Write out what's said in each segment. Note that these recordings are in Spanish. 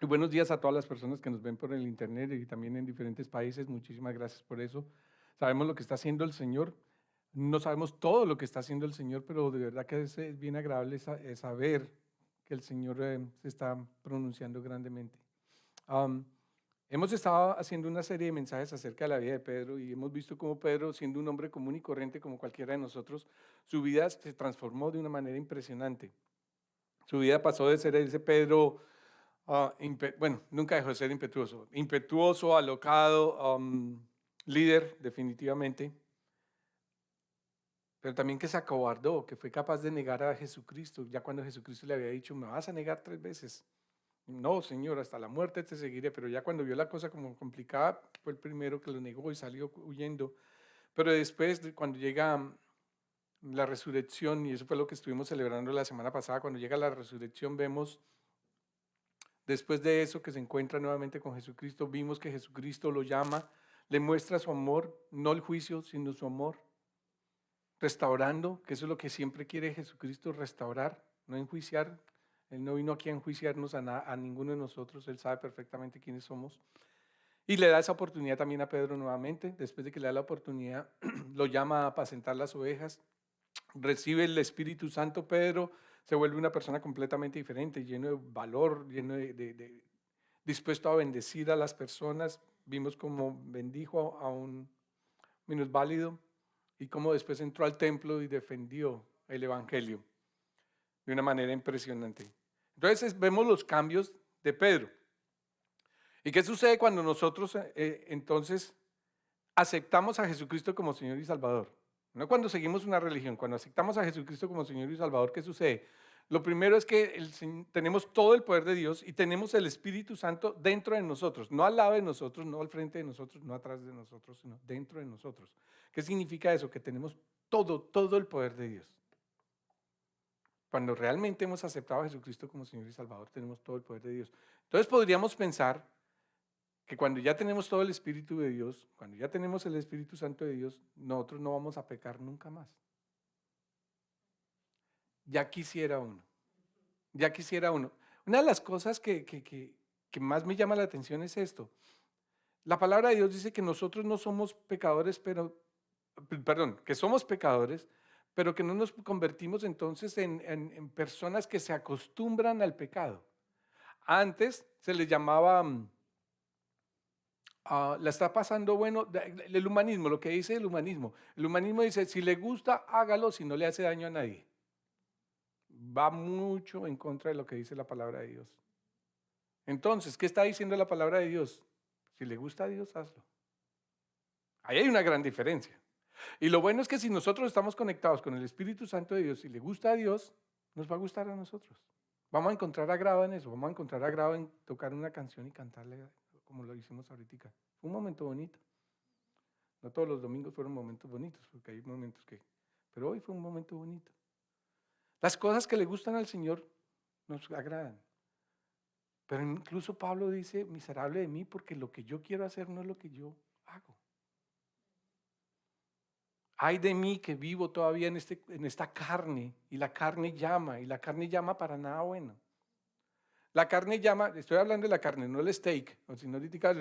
Y buenos días a todas las personas que nos ven por el internet y también en diferentes países. Muchísimas gracias por eso. Sabemos lo que está haciendo el Señor. No sabemos todo lo que está haciendo el Señor, pero de verdad que es bien agradable saber que el Señor se está pronunciando grandemente. Am, Hemos estado haciendo una serie de mensajes acerca de la vida de Pedro y hemos visto cómo Pedro, siendo un hombre común y corriente como cualquiera de nosotros, su vida se transformó de una manera impresionante. Su vida pasó de ser ese Pedro. Bueno, nunca dejó de ser impetuoso, alocado, líder definitivamente, pero también que se acobardó, que fue capaz de negar a Jesucristo, ya cuando Jesucristo le había dicho, me vas a negar 3 veces. No, Señor, hasta la muerte te seguiré, pero ya cuando vio la cosa como complicada, fue el primero que lo negó y salió huyendo. Pero después, cuando llega la resurrección, y eso fue lo que estuvimos celebrando la semana pasada, cuando llega la resurrección vemos. Después de eso, que se encuentra nuevamente con Jesucristo, vimos que Jesucristo lo llama, le muestra su amor, no el juicio, sino su amor, restaurando, que eso es lo que siempre quiere Jesucristo, restaurar, no enjuiciar. Él no vino aquí a enjuiciarnos a ninguno de nosotros, Él sabe perfectamente quiénes somos. Y le da esa oportunidad también a Pedro nuevamente, después de que le da la oportunidad, lo llama a apacentar las ovejas, recibe el Espíritu Santo. Pedro se vuelve una persona completamente diferente, lleno de valor, lleno dispuesto a bendecir a las personas. Vimos cómo bendijo a un minusválido y cómo después entró al templo y defendió el evangelio de una manera impresionante. Entonces vemos los cambios de Pedro. ¿Y qué sucede cuando nosotros entonces aceptamos a Jesucristo como Señor y Salvador? No cuando seguimos una religión, cuando aceptamos a Jesucristo como Señor y Salvador, ¿qué sucede? Lo primero es que tenemos todo el poder de Dios y tenemos el Espíritu Santo dentro de nosotros, no al lado de nosotros, no al frente de nosotros, no atrás de nosotros, sino dentro de nosotros. ¿Qué significa eso? Que tenemos todo el poder de Dios. Cuando realmente hemos aceptado a Jesucristo como Señor y Salvador, tenemos todo el poder de Dios. Entonces podríamos pensar que cuando ya tenemos todo el Espíritu de Dios, cuando ya tenemos el Espíritu Santo de Dios, nosotros no vamos a pecar nunca más. Ya quisiera uno, ya quisiera uno. Una de las cosas que más me llama la atención es esto. La palabra de Dios dice que nosotros no somos pecadores, perdón, que somos pecadores, pero que no nos convertimos entonces en personas que se acostumbran al pecado. Antes se les llamaba la está pasando bueno, el humanismo, lo que dice el humanismo. El humanismo dice, si le gusta, hágalo, si no le hace daño a nadie. Va mucho en contra de lo que dice la palabra de Dios. Entonces, ¿qué está diciendo la palabra de Dios? Si le gusta a Dios, hazlo. Ahí hay una gran diferencia. Y lo bueno es que si nosotros estamos conectados con el Espíritu Santo de Dios, si le gusta a Dios, nos va a gustar a nosotros. Vamos a encontrar agrado en eso, vamos a encontrar agrado en tocar una canción y cantarle como lo hicimos ahorita. Fue un momento bonito. No todos los domingos fueron momentos bonitos, porque hay momentos pero hoy fue un momento bonito. Las cosas que le gustan al Señor nos agradan. Pero incluso Pablo dice, miserable de mí, porque lo que yo quiero hacer no es lo que yo hago. Ay de mí que vivo todavía en esta carne, y la carne llama para nada bueno. La carne llama, estoy hablando de la carne, no el steak, o si no ahorita,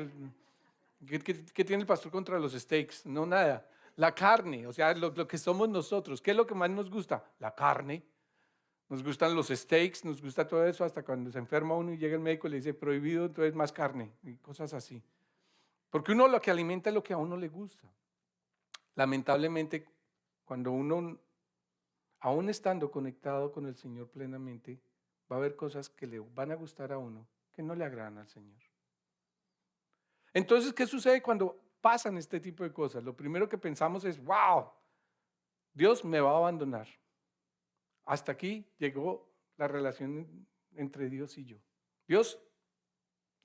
¿qué tiene el pastor contra los steaks? No, nada. La carne, o sea, lo que somos nosotros. ¿Qué es lo que más nos gusta? La carne. Nos gustan los steaks, nos gusta todo eso, hasta cuando se enferma uno y llega el médico y le dice prohibido, entonces más carne y cosas así. Porque uno lo que alimenta es lo que a uno le gusta. Lamentablemente, cuando uno, aún estando conectado con el Señor plenamente, va a haber cosas que le van a gustar a uno que no le agradan al Señor. Entonces, ¿qué sucede cuando pasan este tipo de cosas? Lo primero que pensamos es, wow, Dios me va a abandonar. Hasta aquí llegó la relación entre Dios y yo. Dios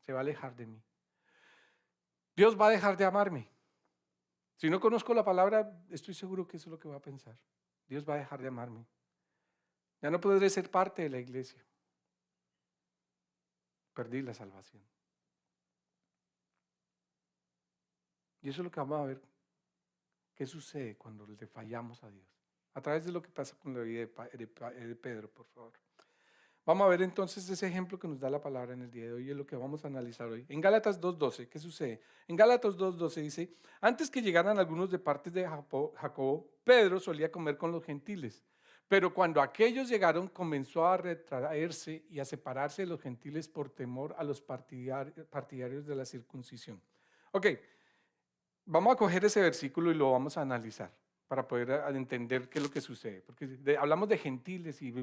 se va a alejar de mí. Dios va a dejar de amarme. Si no conozco la palabra, estoy seguro que eso es lo que va a pensar. Dios va a dejar de amarme. Ya no podré ser parte de la iglesia. Perdí la salvación. Y eso es lo que vamos a ver. ¿Qué sucede cuando le fallamos a Dios? A través de lo que pasa con la vida de Pedro, por favor. Vamos a ver entonces ese ejemplo que nos da la palabra en el día de hoy, es lo que vamos a analizar hoy. En Gálatas 2:12, ¿qué sucede? En Gálatas 2:12 dice, antes que llegaran algunos de partes de Jacobo, Pedro solía comer con los gentiles, pero cuando aquellos llegaron comenzó a retraerse y a separarse de los gentiles por temor a los partidarios de la circuncisión. Ok, vamos a coger ese versículo y lo vamos a analizar para poder entender qué es lo que sucede, porque hablamos de gentiles y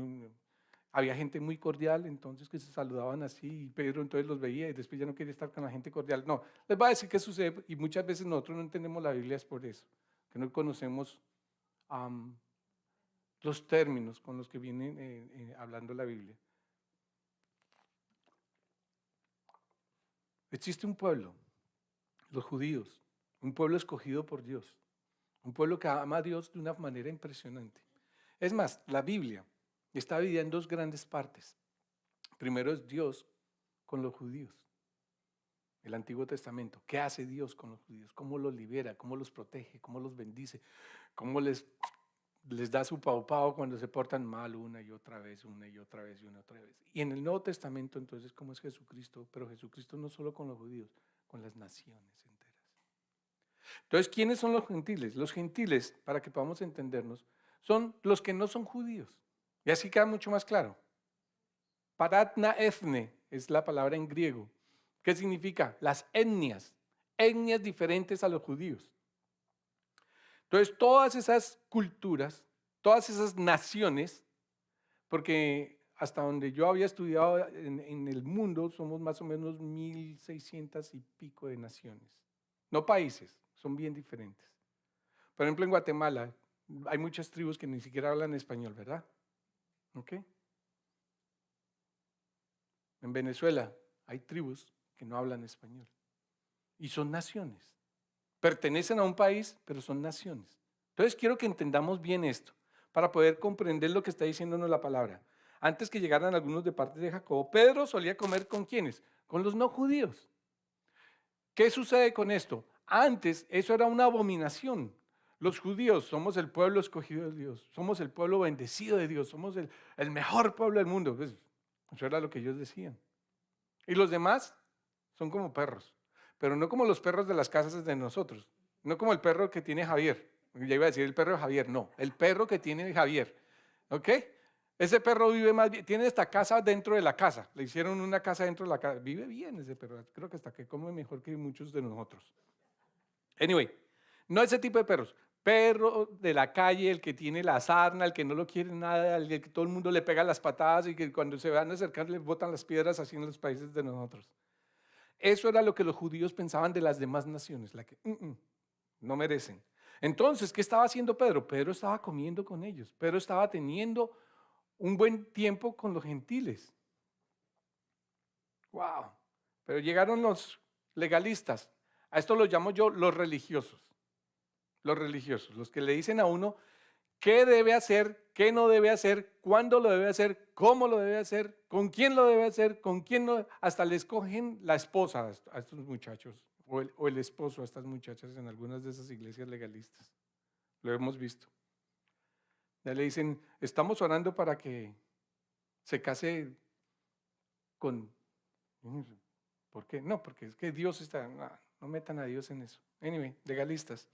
había gente muy cordial, entonces que se saludaban así, y Pedro entonces los veía y después ya no quería estar con la gente cordial. No, les voy a decir qué sucede, y muchas veces nosotros no entendemos la Biblia es por eso, que no conocemos los términos con los que viene hablando la Biblia. Existe un pueblo, los judíos, un pueblo escogido por Dios, un pueblo que ama a Dios de una manera impresionante. Es más, la Biblia está dividida en dos grandes partes. Primero es Dios con los judíos, el Antiguo Testamento. ¿Qué hace Dios con los judíos? ¿Cómo los libera? ¿Cómo los protege? ¿Cómo los bendice? ¿Cómo les da su pau cuando se portan mal una y otra vez, una y otra vez y una y otra vez? Y en el Nuevo Testamento entonces, ¿cómo es Jesucristo? Pero Jesucristo no solo con los judíos, con las naciones enteras. Entonces, ¿quiénes son los gentiles? Los gentiles, para que podamos entendernos, son los que no son judíos. Y así queda mucho más claro. Paratna ethne es la palabra en griego. ¿Qué significa? Las etnias diferentes a los judíos. Entonces, todas esas culturas, todas esas naciones, porque hasta donde yo había estudiado en el mundo, somos más o menos 1.600 y pico de naciones. No países, son bien diferentes. Por ejemplo, en Guatemala hay muchas tribus que ni siquiera hablan español, ¿verdad? ¿Ok? En Venezuela hay tribus que no hablan español y son naciones. Pertenecen a un país, pero son naciones. Entonces quiero que entendamos bien esto para poder comprender lo que está diciéndonos la palabra. Antes que llegaran algunos de parte de Jacob, Pedro solía comer ¿con quiénes? Con los no judíos. ¿Qué sucede con esto? Antes eso era una abominación. Los judíos somos el pueblo escogido de Dios, somos el pueblo bendecido de Dios, somos el mejor pueblo del mundo. Pues, eso era lo que ellos decían. Y los demás son como perros, pero no como los perros de las casas de nosotros, no como el perro que tiene Javier. Ya iba a decir el perro de Javier, no, el perro que tiene Javier. ¿Ok? Ese perro vive más bien, tiene esta casa dentro de la casa. Le hicieron una casa dentro de la casa. Vive bien ese perro, creo que hasta que come mejor que muchos de nosotros. Anyway, no ese tipo de perros. Perro de la calle, el que tiene la sarna, el que no lo quiere nada, el que todo el mundo le pega las patadas y que cuando se van a acercar le botan las piedras así en los países de nosotros. Eso era lo que los judíos pensaban de las demás naciones, la que no merecen. Entonces, ¿qué estaba haciendo Pedro? Pedro estaba comiendo con ellos. Pedro estaba teniendo un buen tiempo con los gentiles. Wow. Pero llegaron los legalistas. A esto lo llamo yo los religiosos. Los religiosos, los que le dicen a uno qué debe hacer, qué no debe hacer, cuándo lo debe hacer, cómo lo debe hacer, con quién lo debe hacer, con quién no. Hasta le escogen la esposa a estos muchachos o el esposo a estas muchachas en algunas de esas iglesias legalistas. Lo hemos visto. Ya le dicen, estamos orando para que se case con... ¿Por qué? No, porque es que Dios está... No metan a Dios en eso. Anyway, legalistas.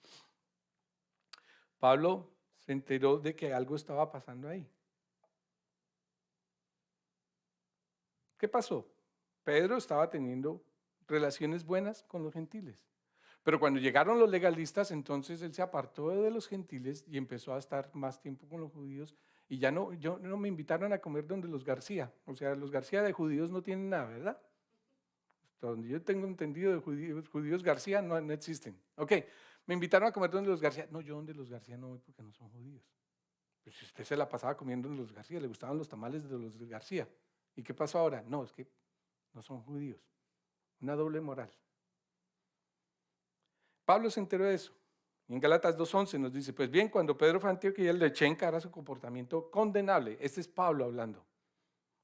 Pablo se enteró de que algo estaba pasando ahí. ¿Qué pasó? Pedro estaba teniendo relaciones buenas con los gentiles. Pero cuando llegaron los legalistas, entonces él se apartó de los gentiles y empezó a estar más tiempo con los judíos. Y ya no, no me invitaron a comer donde los García. O sea, los García de judíos no tienen nada, ¿verdad? Hasta donde yo tengo entendido de judíos García no existen. Ok, me invitaron a comer donde los García. No, yo donde los García no voy porque no son judíos. Pues si usted se la pasaba comiendo en los García, le gustaban los tamales de los García. ¿Y qué pasó ahora? No, es que no son judíos. Una doble moral. Pablo se enteró de eso. Y en Gálatas 2:11 nos dice, pues bien, cuando Pedro fue a Antioquía, le eché en cara su comportamiento condenable. Este es Pablo hablando.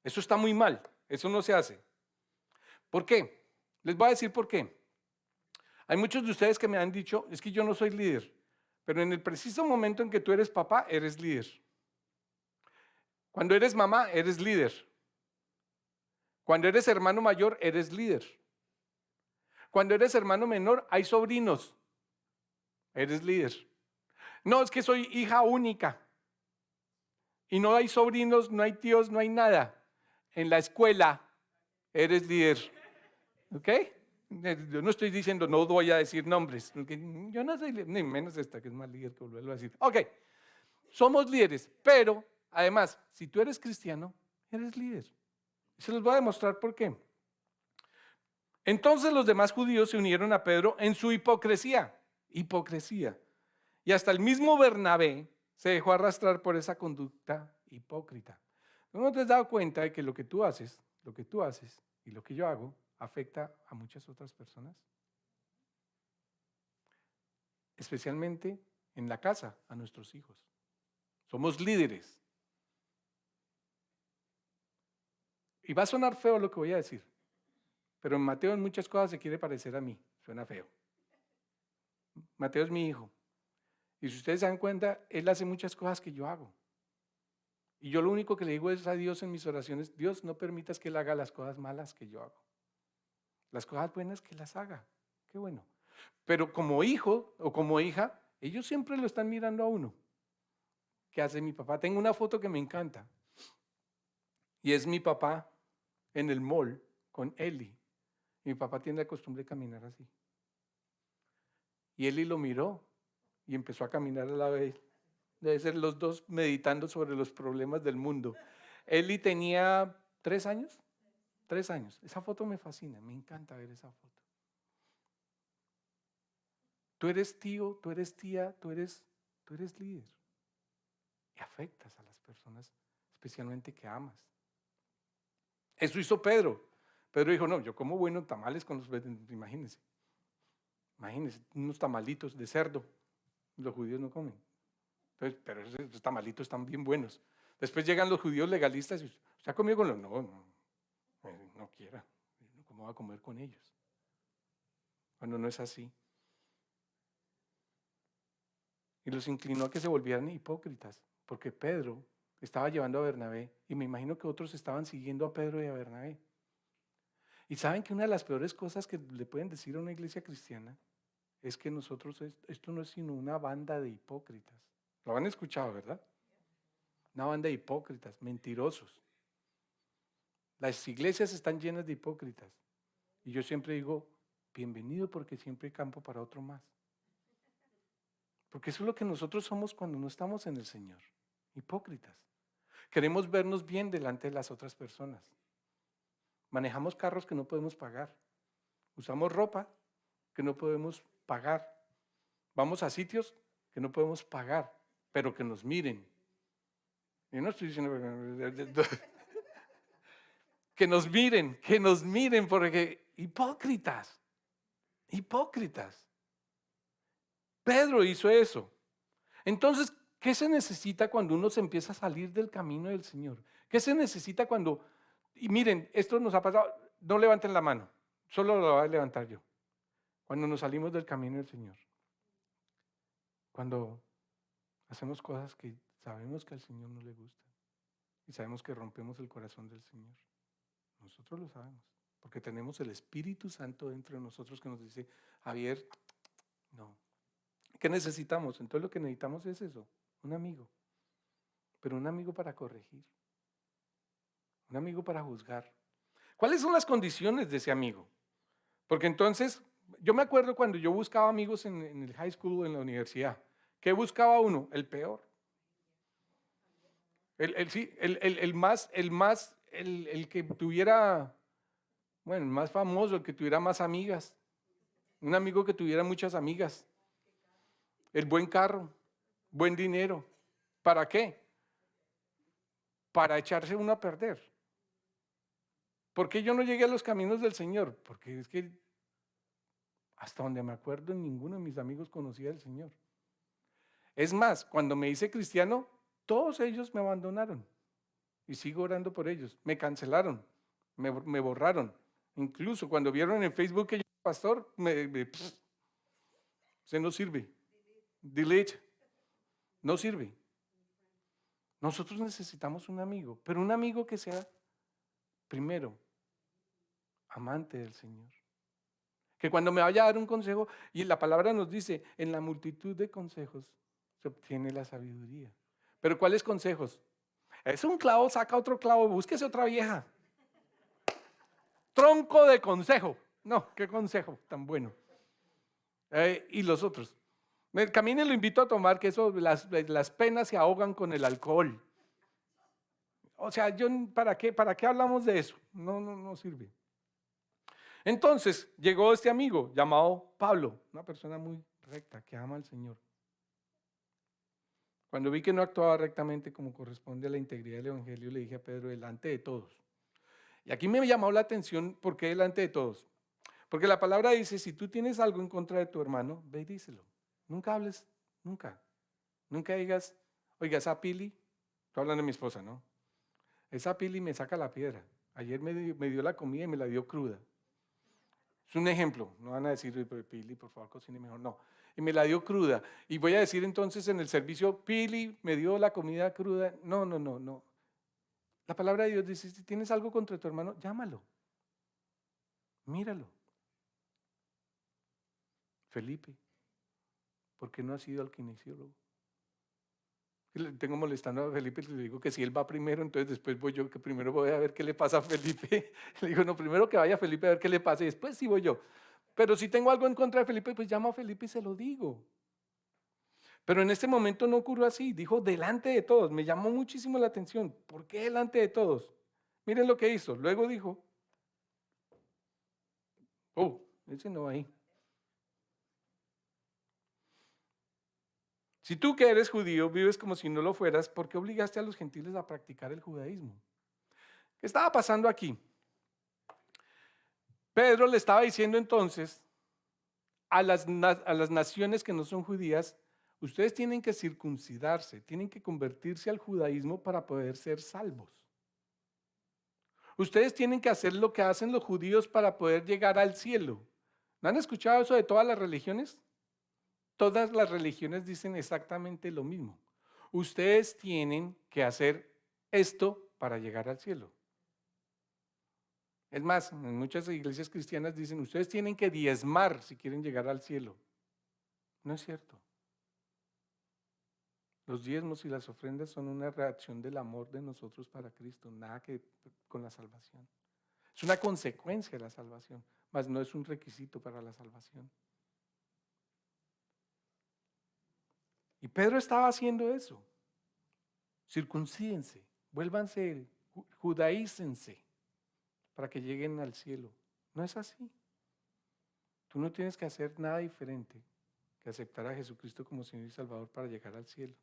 Eso está muy mal. Eso no se hace. ¿Por qué? Les voy a decir por qué. Hay muchos de ustedes que me han dicho, es que yo no soy líder. Pero en el preciso momento en que tú eres papá, eres líder. Cuando eres mamá, eres líder. Cuando eres hermano mayor, eres líder. Cuando eres hermano menor, hay sobrinos. Eres líder. No, es que soy hija única. Y no hay sobrinos, no hay tíos, no hay nada. En la escuela, eres líder. ¿Ok? Yo no estoy diciendo, no voy a decir nombres. Porque yo no soy líder, ni menos esta que es más líder que volverlo a decir. Ok, somos líderes. Pero, además, si tú eres cristiano, eres líder. Se los voy a demostrar por qué. Entonces los demás judíos se unieron a Pedro en su hipocresía. Hipocresía. Y hasta el mismo Bernabé se dejó arrastrar por esa conducta hipócrita. ¿No te has dado cuenta de que lo que tú haces y lo que yo hago afecta a muchas otras personas? Especialmente en la casa, a nuestros hijos. Somos líderes. Y va a sonar feo lo que voy a decir, pero Mateo en muchas cosas se quiere parecer a mí. Suena feo. Mateo es mi hijo. Y si ustedes se dan cuenta, él hace muchas cosas que yo hago. Y yo lo único que le digo es a Dios en mis oraciones: Dios, no permitas que él haga las cosas malas que yo hago. Las cosas buenas que las haga. Qué bueno. Pero como hijo o como hija, ellos siempre lo están mirando a uno. ¿Qué hace mi papá? Tengo una foto que me encanta. Y es mi papá en el mall con Eli. Mi papá tiene la costumbre de caminar así. Y Eli lo miró y empezó a caminar a la vez. Debe ser los dos meditando sobre los problemas del mundo. Eli tenía 3 años. 3 años. Esa foto me fascina, me encanta ver esa foto. Tú eres tío, tú eres tía, tú eres líder. Y afectas a las personas, especialmente que amas. Eso hizo Pedro. Pedro dijo: no, yo como buenos tamales con los, imagínense. Imagínense, unos tamalitos de cerdo. Los judíos no comen. Entonces, pero esos tamalitos están bien buenos. Después llegan los judíos legalistas y ¿usted ha comido con los? No quiera. ¿Cómo va a comer con ellos? Cuando no es así. Y los inclinó a que se volvieran hipócritas, porque Pedro estaba llevando a Bernabé, y me imagino que otros estaban siguiendo a Pedro y a Bernabé. Y saben que una de las peores cosas que le pueden decir a una iglesia cristiana es que nosotros, esto no es sino una banda de hipócritas. Lo han escuchado, ¿verdad? Una banda de hipócritas, mentirosos. Las iglesias están llenas de hipócritas. Y yo siempre digo: bienvenido, porque siempre hay campo para otro más. Porque eso es lo que nosotros somos cuando no estamos en el Señor. Hipócritas. Queremos vernos bien delante de las otras personas. Manejamos carros que no podemos pagar. Usamos ropa que no podemos pagar. Vamos a sitios que no podemos pagar, pero que nos miren. Yo no estoy diciendo que nos miren, porque hipócritas. Hipócritas. Pedro hizo eso. Entonces, ¿qué se necesita cuando uno se empieza a salir del camino del Señor? ¿Qué se necesita cuando, y miren, esto nos ha pasado, no levanten la mano, solo lo voy a levantar yo, cuando nos salimos del camino del Señor? Cuando hacemos cosas que sabemos que al Señor no le gustan y sabemos que rompemos el corazón del Señor. Nosotros lo sabemos, porque tenemos el Espíritu Santo dentro de nosotros que nos dice: Javier, no. ¿Qué necesitamos? Entonces lo que necesitamos es eso, un amigo, pero un amigo para corregir, un amigo para juzgar. ¿Cuáles son las condiciones de ese amigo? Porque entonces, yo me acuerdo cuando yo buscaba amigos en el high school, en la universidad. ¿Qué buscaba uno? El peor. El que tuviera, bueno, el más famoso, el que tuviera más amigas. Un amigo que tuviera muchas amigas. El buen carro, buen dinero. ¿Para qué? Para echarse uno a perder. ¿Por qué yo no llegué a los caminos del Señor? Porque es que hasta donde me acuerdo, ninguno de mis amigos conocía al Señor. Es más, cuando me hice cristiano, todos ellos me abandonaron. Y sigo orando por ellos. Me cancelaron, me borraron. Incluso cuando vieron en Facebook que yo era pastor, se no sirve. Delete. No sirve. Nosotros necesitamos un amigo, pero un amigo que sea, primero, amante del Señor. Que cuando me vaya a dar un consejo, y la palabra nos dice, en la multitud de consejos se obtiene la sabiduría. Pero ¿cuáles consejos? Es un clavo, saca otro clavo, búsquese otra vieja. Tronco de consejo. No, qué consejo tan bueno. Y los otros. Camine lo invito a tomar, que eso, las penas se ahogan con el alcohol. O sea, ¿para qué hablamos de eso? No sirve. Entonces llegó este amigo llamado Pablo, una persona muy recta que ama al Señor. Cuando vi que no actuaba rectamente como corresponde a la integridad del Evangelio, le dije a Pedro delante de todos. Y aquí me llamó la atención, ¿por qué delante de todos? Porque la palabra dice, si tú tienes algo en contra de tu hermano, ve y díselo. Nunca hables, nunca. Nunca digas, oiga, esa Pili, estoy hablando de mi esposa, ¿no? Esa Pili me saca la piedra. Ayer me dio la comida y me la dio cruda. Es un ejemplo, no van a decir, Pili, por favor, cocine mejor, no. Y me la dio cruda. Y voy a decir entonces en el servicio, Pili me dio la comida cruda. No. La palabra de Dios dice, si tienes algo contra tu hermano, llámalo. Míralo. Felipe, ¿por qué no has ido al kinesiólogo? Le tengo molestando a Felipe, le digo que si él va primero, entonces después voy yo, que primero voy a ver qué le pasa a Felipe. Le digo, no, primero que vaya Felipe a ver qué le pasa y después sí voy yo. Pero si tengo algo en contra de Felipe, pues llamo a Felipe y se lo digo. Pero en este momento no ocurrió así, dijo delante de todos, me llamó muchísimo la atención. ¿Por qué delante de todos? Miren lo que hizo, luego dijo, ese no va ahí. Si tú que eres judío vives como si no lo fueras, ¿por qué obligaste a los gentiles a practicar el judaísmo? ¿Qué estaba pasando aquí? Pedro le estaba diciendo entonces a las naciones que no son judías, ustedes tienen que circuncidarse, tienen que convertirse al judaísmo para poder ser salvos. Ustedes tienen que hacer lo que hacen los judíos para poder llegar al cielo. ¿No han escuchado eso de todas las religiones? Todas las religiones dicen exactamente lo mismo. Ustedes tienen que hacer esto para llegar al cielo. Es más, en muchas iglesias cristianas dicen, ustedes tienen que diezmar si quieren llegar al cielo. No es cierto. Los diezmos y las ofrendas son una reacción del amor de nosotros para Cristo, nada que con la salvación. Es una consecuencia de la salvación, mas no es un requisito para la salvación. Y Pedro estaba haciendo eso. Circuncídense, vuélvanse, judaícense para que lleguen al cielo. No es así. Tú no tienes que hacer nada diferente que aceptar a Jesucristo como Señor y Salvador para llegar al cielo.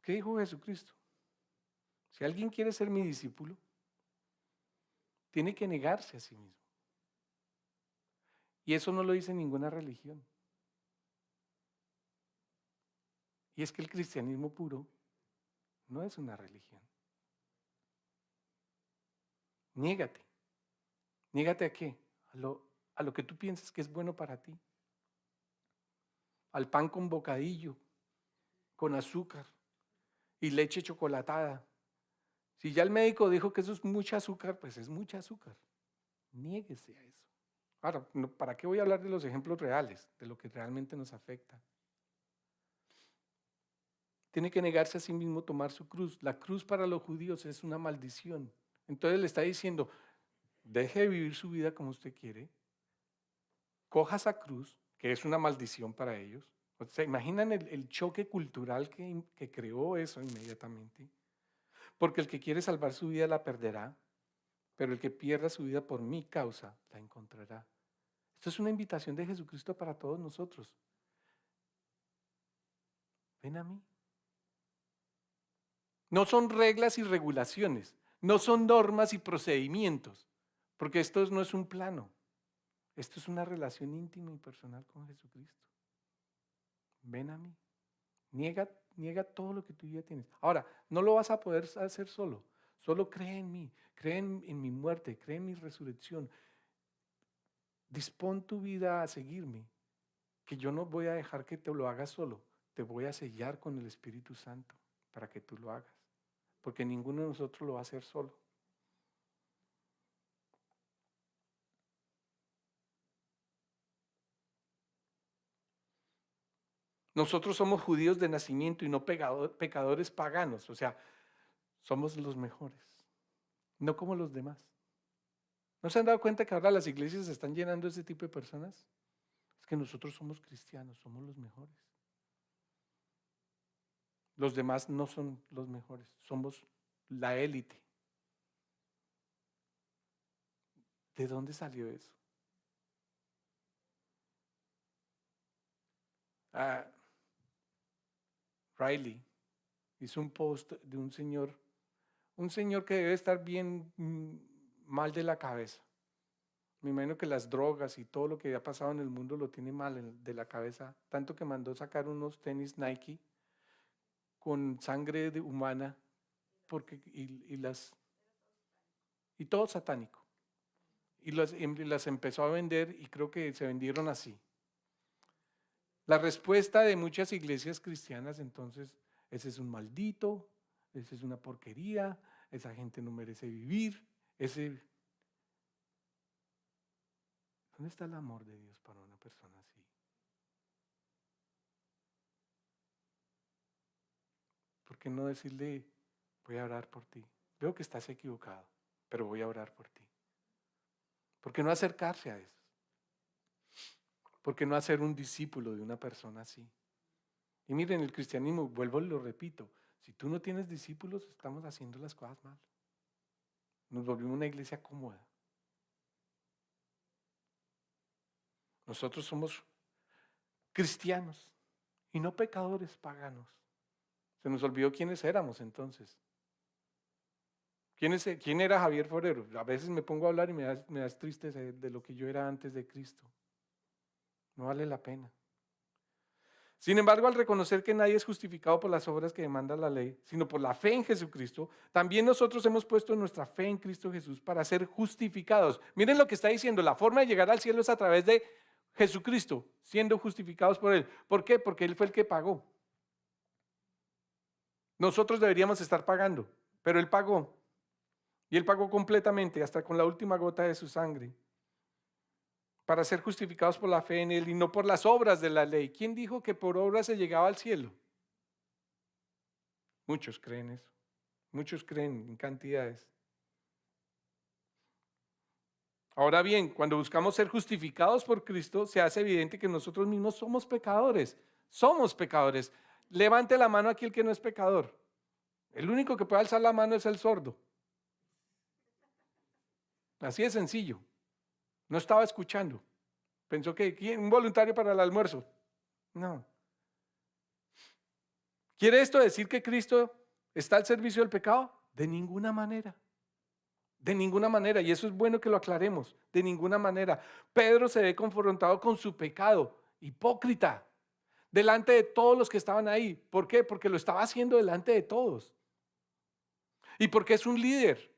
¿Qué dijo Jesucristo? Si alguien quiere ser mi discípulo, tiene que negarse a sí mismo. Y eso no lo dice ninguna religión. Y es que el cristianismo puro no es una religión. Niégate. ¿Niégate a qué? A lo que tú piensas que es bueno para ti. Al pan con bocadillo, con azúcar y leche chocolatada. Si ya el médico dijo que eso es mucha azúcar, pues es mucha azúcar. Niéguese a eso. Ahora, ¿para qué voy a hablar de los ejemplos reales, de lo que realmente nos afecta? Tiene que negarse a sí mismo, tomar su cruz. La cruz para los judíos es una maldición. Entonces le está diciendo, deje de vivir su vida como usted quiere, coja esa cruz, que es una maldición para ellos. O sea, imaginan el choque cultural que creó eso inmediatamente. Porque el que quiere salvar su vida la perderá, pero el que pierda su vida por mi causa la encontrará. Esto es una invitación de Jesucristo para todos nosotros. Ven a mí. No son reglas y regulaciones, no son normas y procedimientos, porque esto no es un plano, esto es una relación íntima y personal con Jesucristo. Ven a mí, niega todo lo que tú ya tienes. Ahora, no lo vas a poder hacer solo cree en mí, cree en mi muerte, cree en mi resurrección. Dispón tu vida a seguirme, que yo no voy a dejar que te lo hagas solo. te voy a sellar con el Espíritu Santo para que tú lo hagas. Porque ninguno de nosotros lo va a hacer solo. Nosotros somos judíos de nacimiento y no pecadores paganos. O sea, somos los mejores, no como los demás. ¿No se han dado cuenta que ahora las iglesias se están llenando de ese tipo de personas? Es que nosotros somos cristianos, somos los mejores. Los demás no son los mejores, somos la élite. ¿De dónde salió eso? Ah, Riley hizo un post de un señor que debe estar bien mal de la cabeza. Me imagino que las drogas y todo lo que ha pasado en el mundo lo tiene mal de la cabeza, tanto que mandó sacar unos tenis Nike con sangre humana porque, y todo satánico. Y las empezó a vender y creo que se vendieron así. La respuesta de muchas iglesias cristianas entonces, ese es un maldito, ese es una porquería, esa gente no merece vivir, ¿dónde está el amor de Dios para una persona así? ¿Por qué no decirle, voy a orar por ti? Veo que estás equivocado, pero voy a orar por ti. ¿Por qué no acercarse a eso? ¿Por qué no hacer un discípulo de una persona así? Y miren, el cristianismo, vuelvo y lo repito, si tú no tienes discípulos, estamos haciendo las cosas mal. Nos volvimos una iglesia cómoda. Nosotros somos cristianos y no pecadores paganos. Se nos olvidó quiénes éramos entonces. ¿Quién era Javier Forero? A veces me pongo a hablar y me das tristeza de lo que yo era antes de Cristo. No vale la pena. Sin embargo, al reconocer que nadie es justificado por las obras que demanda la ley, sino por la fe en Jesucristo, también nosotros hemos puesto nuestra fe en Cristo Jesús para ser justificados. Miren lo que está diciendo, la forma de llegar al cielo es a través de Jesucristo, siendo justificados por Él. ¿Por qué? Porque Él fue el que pagó. Nosotros deberíamos estar pagando, pero Él pagó. Y Él pagó completamente, hasta con la última gota de su sangre, para ser justificados por la fe en Él y no por las obras de la ley. ¿Quién dijo que por obras se llegaba al cielo? Muchos creen eso. Muchos creen en cantidades. Ahora bien, cuando buscamos ser justificados por Cristo, se hace evidente que nosotros mismos somos pecadores. Somos pecadores. Levante la mano aquí el que no es pecador. El único que puede alzar la mano es el sordo. Así de sencillo. No estaba escuchando. Pensó que un voluntario para el almuerzo. No. ¿Quiere esto decir que Cristo está al servicio del pecado? De ninguna manera. De ninguna manera. Y eso es bueno que lo aclaremos. De ninguna manera. Pedro se ve confrontado con su pecado. Hipócrita. Delante de todos los que estaban ahí. ¿Por qué? Porque lo estaba haciendo delante de todos. Y porque es un líder.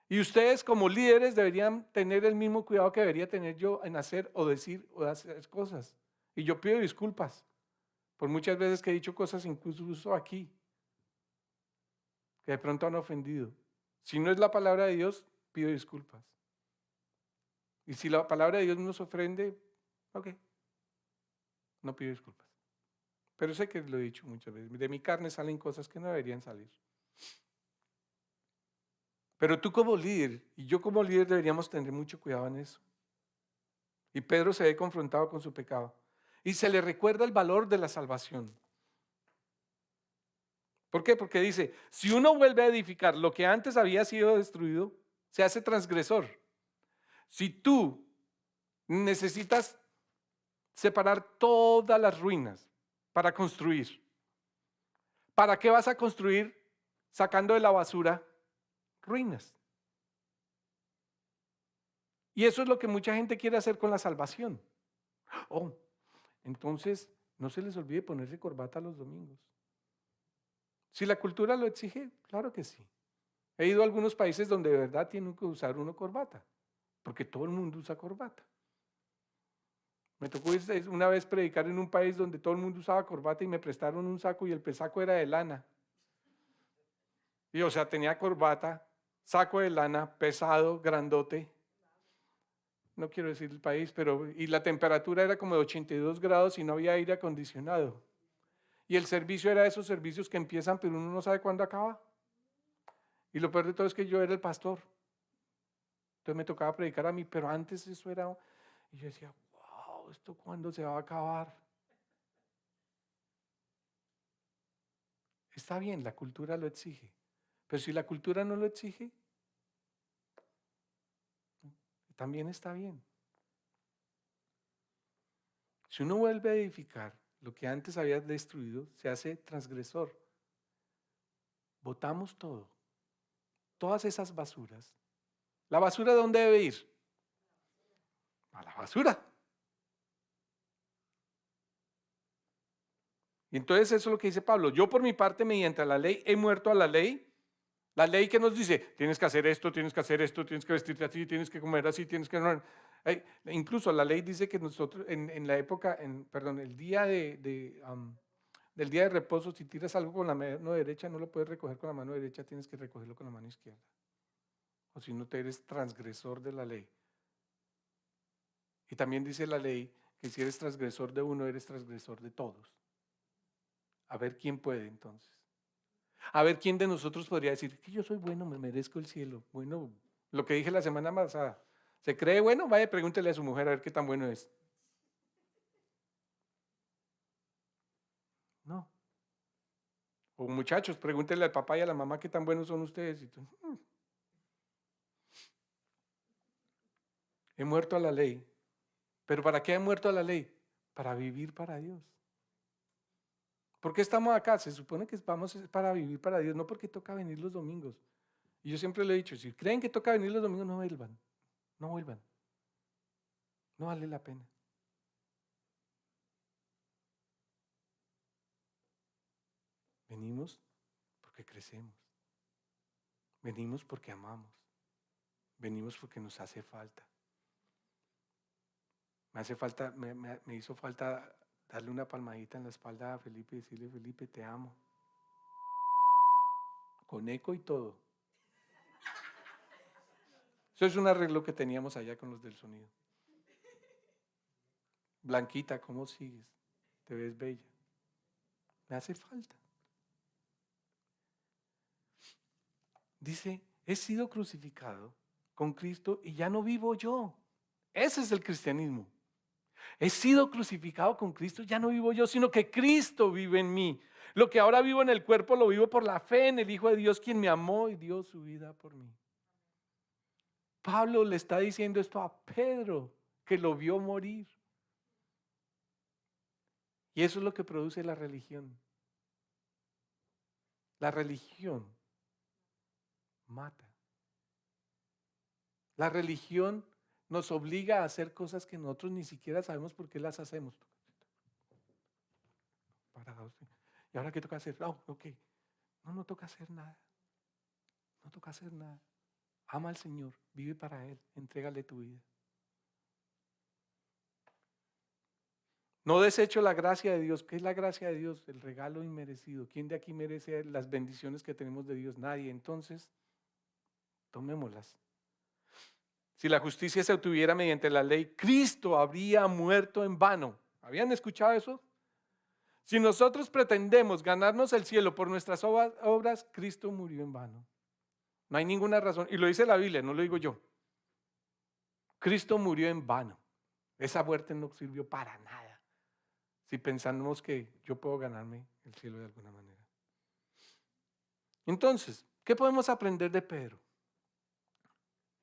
Y ustedes como líderes deberían tener el mismo cuidado que debería tener yo en hacer o decir o hacer cosas. Y yo pido disculpas por muchas veces que he dicho cosas incluso aquí, que de pronto han ofendido. Si no es la palabra de Dios, pido disculpas. Y si la palabra de Dios nos ofende, ok, no pido disculpas. Pero sé que lo he dicho muchas veces. De mi carne salen cosas que no deberían salir. Pero tú como líder y yo como líder deberíamos tener mucho cuidado en eso. Y Pedro se ve confrontado con su pecado. Y se le recuerda el valor de la salvación. ¿Por qué? Porque dice, si uno vuelve a edificar lo que antes había sido destruido, se hace transgresor. Si tú necesitas separar todas las ruinas para construir, ¿para qué vas a construir sacando de la basura ruinas? Y eso es lo que mucha gente quiere hacer con la salvación. Oh, entonces no se les olvide ponerse corbata los domingos. Si la cultura lo exige, claro que sí. He ido a algunos países donde de verdad tienen que usar uno corbata, porque todo el mundo usa corbata. Me tocó una vez predicar en un país donde todo el mundo usaba corbata y me prestaron un saco y el pesaco era de lana. Y o sea, tenía corbata, saco de lana, pesado, grandote. No quiero decir el país, pero y la temperatura era como de 82 grados y no había aire acondicionado. Y el servicio era de esos servicios que empiezan, pero uno no sabe cuándo acaba. Y lo peor de todo es que yo era el pastor. Entonces me tocaba predicar a mí, pero antes eso era... Y yo decía, wow, ¿esto cuándo se va a acabar? Está bien, la cultura lo exige. Pero si la cultura no lo exige, también está bien. Si uno vuelve a edificar lo que antes había destruido, se hace transgresor. Botamos todo, todas esas basuras. ¿La basura dónde debe ir? A la basura. Y entonces eso es lo que dice Pablo. Yo por mi parte, mediante la ley, he muerto a la ley. La ley que nos dice, tienes que hacer esto, tienes que hacer esto, tienes que vestirte así, tienes que comer así, tienes que... Incluso la ley dice que nosotros en la época, perdón, el día del día de reposo, si tiras algo con la mano derecha, no lo puedes recoger con la mano derecha, tienes que recogerlo con la mano izquierda. O si no, te eres transgresor de la ley. Y también dice la ley que si eres transgresor de uno, eres transgresor de todos. A ver quién puede entonces. A ver quién de nosotros podría decir que yo soy bueno, me merezco el cielo. Bueno, lo que dije la semana pasada. ¿Se cree bueno? Vaya, pregúntele a su mujer a ver qué tan bueno es. No. O muchachos, pregúntenle al papá y a la mamá qué tan buenos son ustedes. Y tú, he muerto a la ley. ¿Pero para qué he muerto a la ley? Para vivir para Dios. ¿Por qué estamos acá? Se supone que vamos para vivir para Dios, no porque toca venir los domingos. Y yo siempre le he dicho, si creen que toca venir los domingos, no vuelvan. No vuelvan. No vale la pena. Venimos porque crecemos. Venimos porque amamos. Venimos porque nos hace falta. Me hizo falta darle una palmadita en la espalda a Felipe y decirle, Felipe, te amo. Con eco y todo. Eso es un arreglo que teníamos allá con los del sonido. Blanquita, ¿cómo sigues? Te ves bella. Me hace falta. Dice, he sido crucificado con Cristo y ya no vivo yo. Ese es el cristianismo. He sido crucificado con Cristo, ya no vivo yo, sino que Cristo vive en mí. Lo que ahora vivo en el cuerpo lo vivo por la fe en el Hijo de Dios, quien me amó y dio su vida por mí. Pablo le está diciendo esto a Pedro, que lo vio morir. Y eso es lo que produce la religión. La religión mata. La religión nos obliga a hacer cosas que nosotros ni siquiera sabemos por qué las hacemos. ¿Y ahora qué toca hacer? No, ok. No toca hacer nada. No toca hacer nada. Ama al Señor, vive para Él, entrégale tu vida. No desecho la gracia de Dios. ¿Qué es la gracia de Dios? El regalo inmerecido. ¿Quién de aquí merece las bendiciones que tenemos de Dios? Nadie. Entonces, tomémoslas. Si la justicia se obtuviera mediante la ley, Cristo habría muerto en vano. ¿Habían escuchado eso? Si nosotros pretendemos ganarnos el cielo por nuestras obras, Cristo murió en vano. No hay ninguna razón. Y lo dice la Biblia, no lo digo yo. Cristo murió en vano. Esa muerte no sirvió para nada. Si pensamos que yo puedo ganarme el cielo de alguna manera. Entonces, ¿qué podemos aprender de Pedro?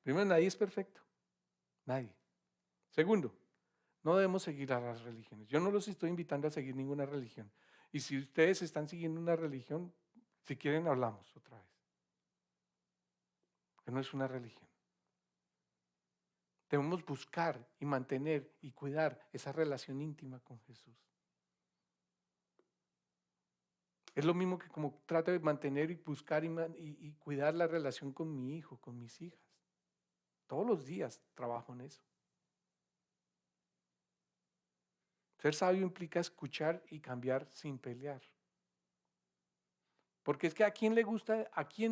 Primero, nadie es perfecto. Nadie. Segundo, no debemos seguir a las religiones. Yo no los estoy invitando a seguir ninguna religión. Y si ustedes están siguiendo una religión, si quieren hablamos otra vez. Que no es una religión. Debemos buscar y mantener y cuidar esa relación íntima con Jesús. Es lo mismo que como trato de mantener y buscar y cuidar la relación con mi hijo, con mis hijas. Todos los días trabajo en eso. Ser sabio implica escuchar y cambiar sin pelear. Porque es que ¿a quién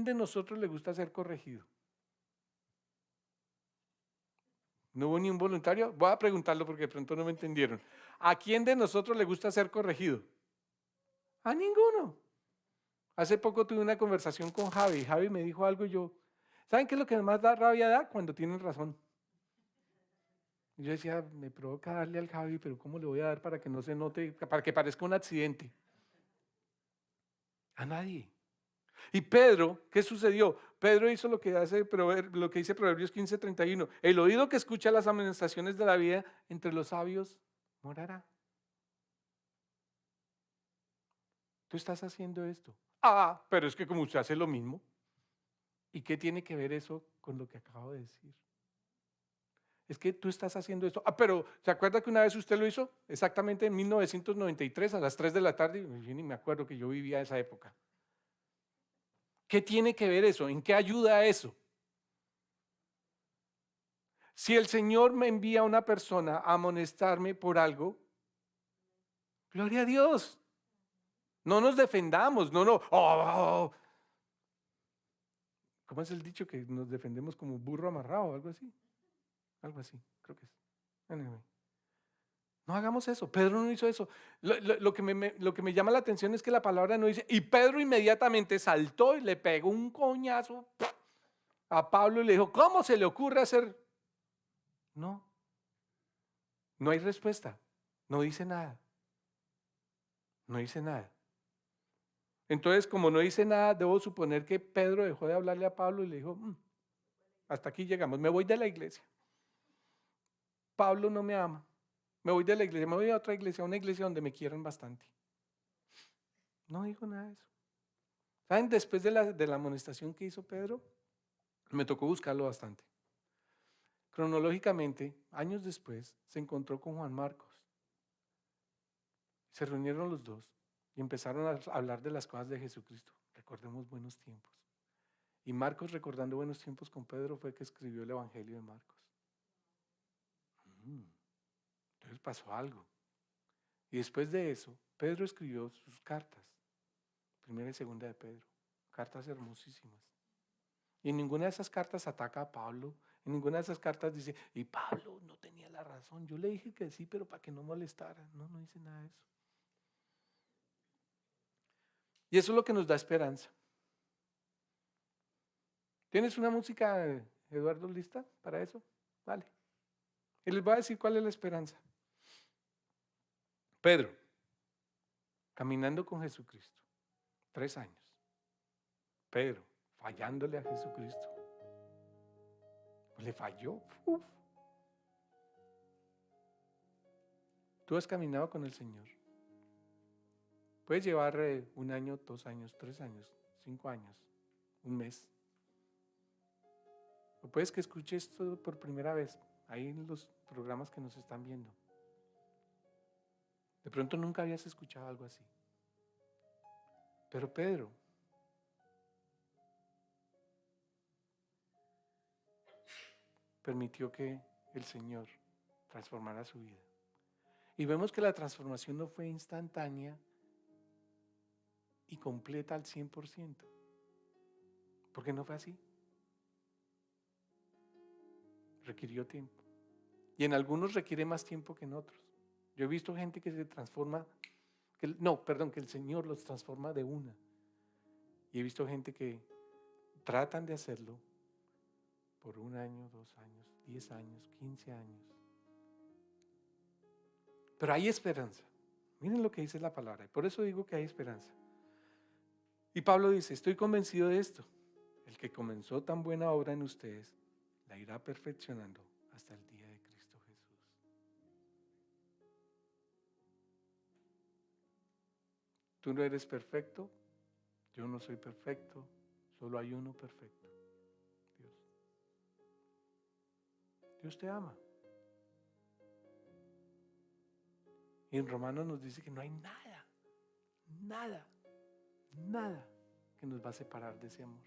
de nosotros le gusta ser corregido? ¿No hubo ni un voluntario? Voy a preguntarlo porque de pronto no me entendieron. ¿A quién de nosotros le gusta ser corregido? A ninguno. Hace poco tuve una conversación con Javi. Javi me dijo algo y yo, ¿saben qué es lo que más da rabia? Cuando tienen razón. Y yo decía, me provoca darle al Javi, pero ¿cómo le voy a dar para que no se note, para que parezca un accidente? A nadie. Y Pedro, ¿qué sucedió? Pedro hizo lo que dice Proverbios 15:31. El oído que escucha las amonestaciones de la vida entre los sabios morará. Tú estás haciendo esto. Ah, pero es que como usted hace lo mismo. ¿Y qué tiene que ver eso con lo que acabo de decir? Es que tú estás haciendo esto. Ah, pero ¿se acuerda que una vez usted lo hizo? Exactamente en 1993 a las 3 de la tarde. Yo ni me acuerdo que yo vivía esa época. ¿Qué tiene que ver eso? ¿En qué ayuda eso? Si el Señor me envía a una persona a amonestarme por algo, gloria a Dios. No nos defendamos, no. ¿Cómo es el dicho que nos defendemos como burro amarrado o algo así? Algo así, creo que es. Anyway. No hagamos eso. Pedro no hizo eso. Lo que me llama la atención es que la palabra no dice, y Pedro inmediatamente saltó y le pegó un coñazo a Pablo y le dijo, ¿cómo se le ocurre hacer? No, no hay respuesta. No dice nada. No dice nada. Entonces, como no dice nada, debo suponer que Pedro dejó de hablarle a Pablo y le dijo, hasta aquí llegamos, me voy de la iglesia. Pablo no me ama. Me voy de la iglesia, me voy a otra iglesia, a una iglesia donde me quieran bastante. No dijo nada de eso. ¿Saben? Después de la amonestación que hizo Pedro, me tocó buscarlo bastante. Cronológicamente, años después, se encontró con Juan Marcos. Se reunieron los dos y empezaron a hablar de las cosas de Jesucristo. Recordemos buenos tiempos. Y Marcos, recordando buenos tiempos con Pedro, fue que escribió el Evangelio de Marcos. Entonces pasó algo. Y después de eso, Pedro escribió sus cartas. Primera y segunda de Pedro. Cartas hermosísimas. Y en ninguna de esas cartas ataca a Pablo. En ninguna de esas cartas dice, y Pablo no tenía la razón. Yo le dije que sí, pero para que no molestara. No, no dice nada de eso. Y eso es lo que nos da esperanza. ¿Tienes una música, Eduardo, lista para eso? Vale. Y les voy a decir cuál es la esperanza. Pedro, caminando con Jesucristo, 3 años. Pedro, fallándole a Jesucristo. Le falló. Uf. Tú has caminado con el Señor. Puedes llevar 1 año, 2 años, 3 años, 5 años, 1 mes. O puedes que escuches esto por primera vez, ahí en los programas que nos están viendo. De pronto nunca habías escuchado algo así. Pero Pedro permitió que el Señor transformara su vida. Y vemos que la transformación no fue instantánea y completa al 100%. Porque no fue así. Requirió tiempo. Y en algunos requiere más tiempo que en otros. Yo he visto gente que se transforma, que el Señor los transforma de una. Y he visto gente que tratan de hacerlo por 1 año, 2 años, 10 años, 15 años. Pero hay esperanza. Miren lo que dice la palabra. Y por eso digo que hay esperanza. Y Pablo dice, estoy convencido de esto. El que comenzó tan buena obra en ustedes, la irá perfeccionando hasta el día de Cristo Jesús. Tú no eres perfecto, yo no soy perfecto, solo hay uno perfecto, Dios. Dios te ama. Y en Romanos nos dice que no hay nada que nos va a separar de ese amor.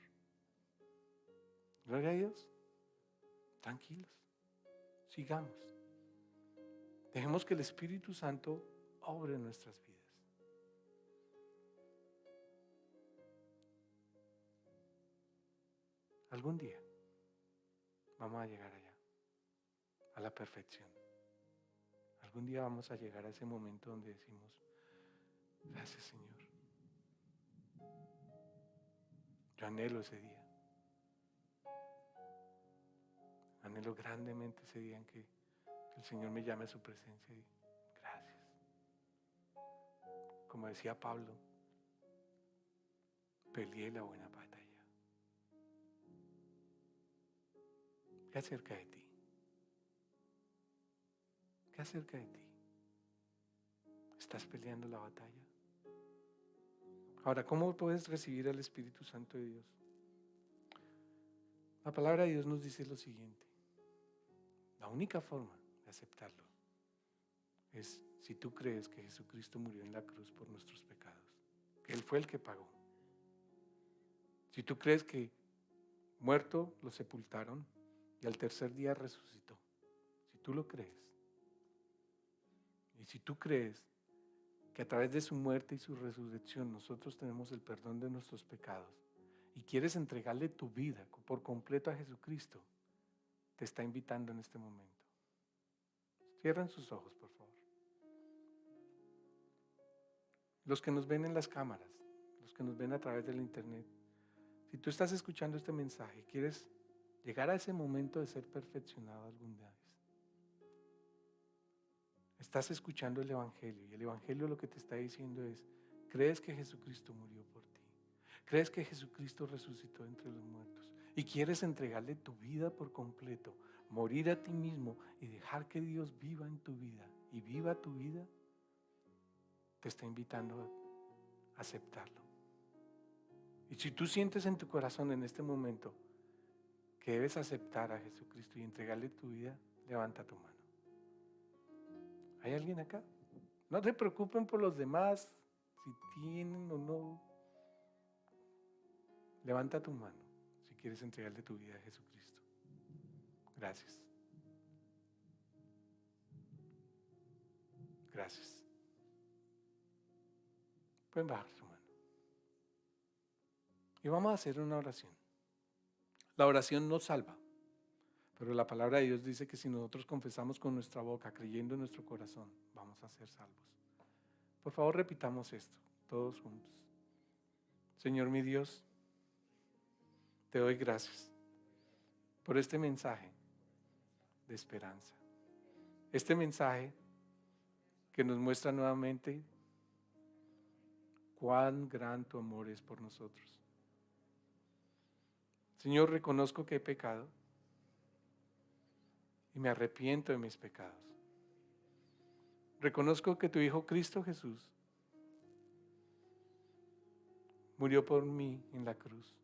Gloria a Dios. Tranquilos. Sigamos. Dejemos que el Espíritu Santo obre en nuestras vidas. Algún día vamos a llegar allá, a la perfección. Algún día vamos a llegar a ese momento donde decimos, gracias Señor. Yo anhelo ese día. Anhelo grandemente ese día en que el Señor me llame a su presencia y gracias. Como decía Pablo, peleé la buena batalla. ¿Qué acerca de ti? ¿Qué acerca de ti? ¿Estás peleando la batalla? Ahora, ¿cómo puedes recibir al Espíritu Santo de Dios? La palabra de Dios nos dice lo siguiente. La única forma de aceptarlo es si tú crees que Jesucristo murió en la cruz por nuestros pecados, que Él fue el que pagó. Si tú crees que muerto lo sepultaron y al tercer día resucitó, si tú lo crees, y si tú crees que a través de su muerte y su resurrección nosotros tenemos el perdón de nuestros pecados y quieres entregarle tu vida por completo a Jesucristo, te está invitando en este momento. Cierren sus ojos, por favor. Los que nos ven en las cámaras, los que nos ven a través del internet, si tú estás escuchando este mensaje y quieres llegar a ese momento de ser perfeccionado alguna vez, estás escuchando el Evangelio y el Evangelio lo que te está diciendo es, ¿crees que Jesucristo murió por ti? ¿Crees que Jesucristo resucitó entre los muertos? Y quieres entregarle tu vida por completo, morir a ti mismo y dejar que Dios viva en tu vida y viva tu vida, te está invitando a aceptarlo. Y si tú sientes en tu corazón en este momento que debes aceptar a Jesucristo y entregarle tu vida, levanta tu mano. ¿Hay alguien acá? No se preocupen por los demás, si tienen o no. Levanta tu mano si quieres entregarle tu vida a Jesucristo. Gracias. Gracias. Pueden bajar su mano. Y vamos a hacer una oración. La oración no salva, pero la palabra de Dios dice que si nosotros confesamos con nuestra boca, creyendo en nuestro corazón, vamos a ser salvos. Por favor, repitamos esto, todos juntos. Señor mi Dios, te doy gracias por este mensaje de esperanza. Este mensaje que nos muestra nuevamente cuán gran tu amor es por nosotros. Señor, reconozco que he pecado y me arrepiento de mis pecados. Reconozco que tu Hijo Cristo Jesús murió por mí en la cruz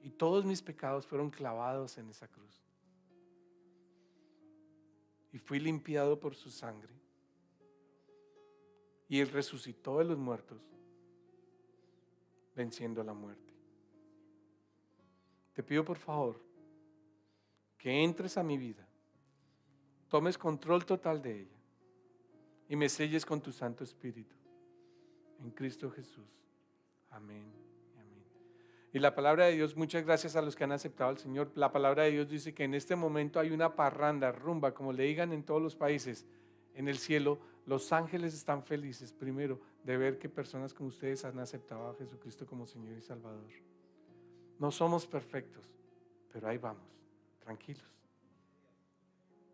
y todos mis pecados fueron clavados en esa cruz y fui limpiado por su sangre y Él resucitó de los muertos venciendo la muerte. Te pido por favor que entres a mi vida, tomes control total de ella y me selles con tu Santo Espíritu. En Cristo Jesús. Amén y amén. Y la palabra de Dios, muchas gracias a los que han aceptado al Señor. La palabra de Dios dice que en este momento hay una parranda, rumba, como le digan en todos los países, en el cielo. Los ángeles están felices, primero, de ver que personas como ustedes han aceptado a Jesucristo como Señor y Salvador. No somos perfectos, pero ahí vamos, tranquilos.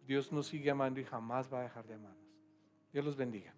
Dios nos sigue amando y jamás va a dejar de amarnos. Dios los bendiga.